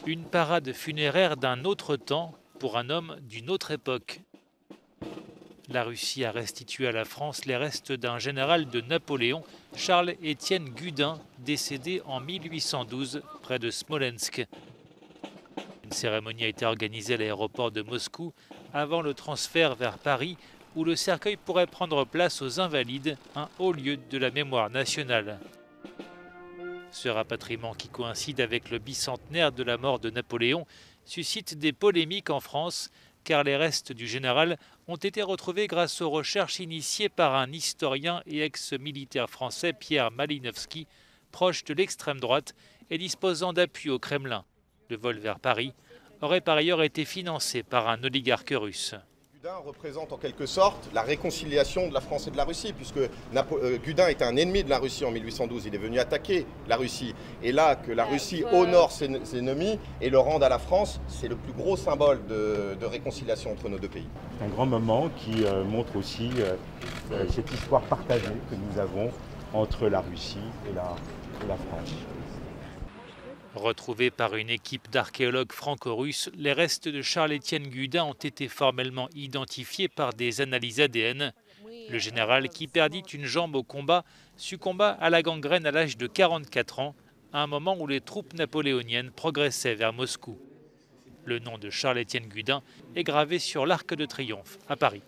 Une parade funéraire d'un autre temps pour un homme d'une autre époque. La Russie a restitué à la France les restes d'un général de Napoléon, Charles-Étienne Gudin, décédé en 1812 près de Smolensk. Une cérémonie a été organisée à l'aéroport de Moscou avant le transfert vers Paris, où le cercueil pourrait prendre place aux Invalides, un haut lieu de la mémoire nationale. Ce rapatriement, qui coïncide avec le bicentenaire de la mort de Napoléon, suscite des polémiques en France, car les restes du général ont été retrouvés grâce aux recherches initiées par un historien et ex-militaire français, Pierre Malinowski, proche de l'extrême droite et disposant d'appui au Kremlin. Le vol vers Paris aurait par ailleurs été financé par un oligarque russe. Gudin représente en quelque sorte la réconciliation de la France et de la Russie, puisque Gudin était un ennemi de la Russie en 1812. Il est venu attaquer la Russie. Et là, que la Russie honore ses ennemis et le rende à la France, c'est le plus gros symbole de réconciliation entre nos deux pays. C'est un grand moment qui montre aussi cette histoire partagée que nous avons entre la Russie et la France. Retrouvés par une équipe d'archéologues franco-russes, les restes de Charles-Étienne Gudin ont été formellement identifiés par des analyses ADN. Le général, qui perdit une jambe au combat, succomba à la gangrène à l'âge de 44 ans, à un moment où les troupes napoléoniennes progressaient vers Moscou. Le nom de Charles-Étienne Gudin est gravé sur l'Arc de Triomphe à Paris.